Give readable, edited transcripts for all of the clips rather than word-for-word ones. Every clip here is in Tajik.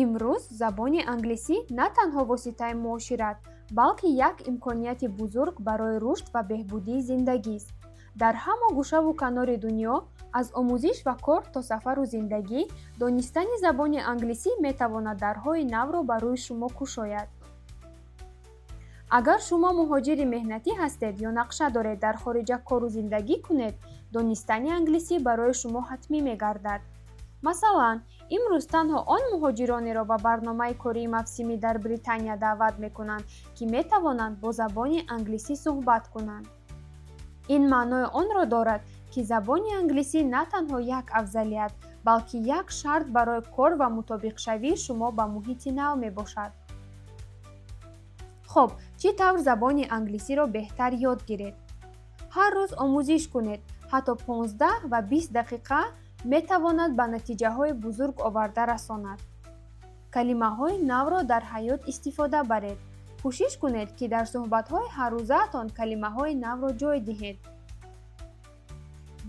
имрӯз забони англисӣ на танҳо воситаи муошират, балки як имконияти бузург барои рушд ва беҳбудии зиндагист. Дар ҳама гӯшаву канори дунё, аз омӯзиш ва кор то сафару зиндагӣ, донистани забони англисӣ метавонад дарҳои навро ба рӯи шумо кушояд. Агар шумо муҳоҷири меҳнатӣ ҳастед ё нақша доред дар хориҷа кору зиндагӣ кунед, донистани англисӣ барои шумо ҳатмӣ мегардад. Масалан, имрӯз танҳо он муҳоҷиронеро ба барномаи кории мавсимӣ дар Британия даъват мекунанд, ки метавонанд бо забони англисӣ суҳбат кунанд. Ин маънои онро дорад, ки забони англисӣ на танҳо як афзалият, балки як шарт барои кор ва мутобиқшавии шумо ба муҳити нав мебошад. хуб, чӣ тавр забони англисиро беҳтар ёд гиред? ҳар рӯз омӯзиш кунед, ҳатто 15 ва 20 дақиқа метавонад ба натиҷаҳои бузург оварда расонад. Калимаҳои навро дар ҳаёт истифода баред. кӯшиш кунед, ки дар суҳбатҳои ҳаррӯзаатон калимаҳои навро ҷой диҳед.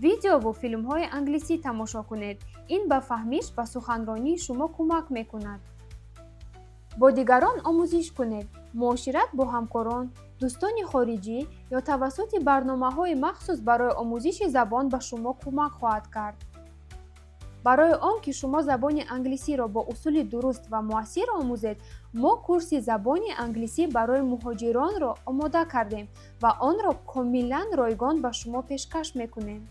Видеову филмҳои англисӣ тамошо кунед. Ин ба фаҳмиш ва суханронии шумо кӯмак мекунад. Бо дигарон омӯзиш кунед. муошират бо ҳамкорон, дӯстони хориҷӣ ё тавассути барномаҳои махсус барои омӯзиши забон ба шумо кӯмак хоҳад кард. барои он ки шумо забони англисиро бо усули дуруст ва муассир омӯзед, мо курси забони англисӣ барои муҳоҷиронро омода кардем ва онро комилан ройгон ба шумо пешкаш мекунем.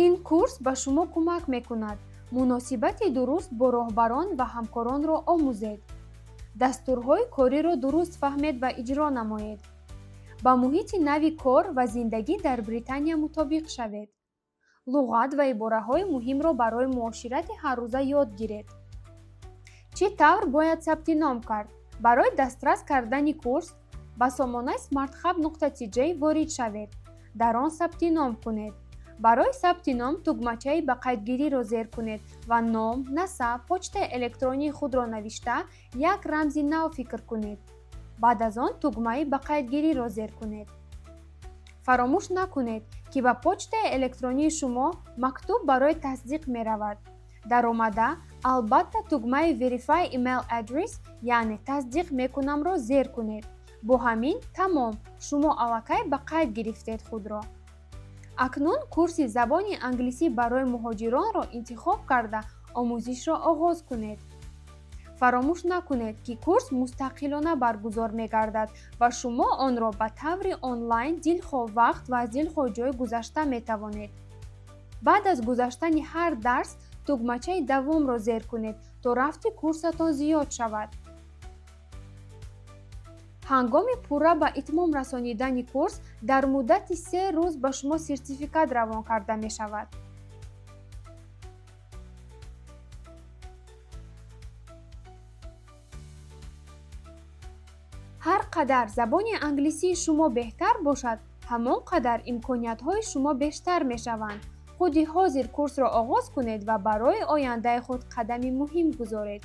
ин курс ба шумо кӯмак мекунад муносибати дуруст бо роҳбарон ва ҳамкоронро омӯзед. дастурҳои кориро дуруст фаҳмед ва иҷро намоед. ба муҳити нави кор ва зиндагӣ дар Британия мутобиқ шавед. луғат ва ибораҳои муҳимро барои муоширати ҳаррӯза ёд гиред. чӣ тавр бояд сабти ном кард? барои дастрас кардани курс, ба сомонаи smarthub.j ворид шавед. дар он сабти ном кунед. барои сабти ном тугмачаи ба қайдгириро зер кунед ва ном, насаб, почтаи электронии худро навишта як рамзи нав фикр кунед. баъд аз он тугмаи ба қайдгириро зер кунед. фаромӯш накунед, ки ба почтаи электронии шумо мактуб барои тасдиқ меравад. даромада, албатта тугмаи Verify Email Address, яъне тасдиқ мекунамро зер кунед. бо ҳамин тамом, шумо аллакай ба қайд гирифтед худро. акнун курси забони англисӣ барои муҳоҷиронро интихоб карда, омӯзишро оғоз кунед. фаромӯш накунед, ки курс мустақилона баргузор мегардад ва шумо онро ба таври онлайн дилхоҳ вақт ва аз дилхоҳ ҷой гузашта метавонед. баъд аз гузаштани ҳар дарс, тугмачаи давомро зер кунед, то рафти курсатон зиёд шавад. ҳангоми пурра ба итмом расонидани курс, дар муддати 3 рӯз ба шумо сертификат равон карда мешавад. ҳар қадар забони англисии шумо беҳтар бошад, ҳамон қадар имкониятҳои шумо бештар мешаванд. худи ҳозир курсро оғоз кунед ва барои ояндаи худ қадами муҳим гузоред.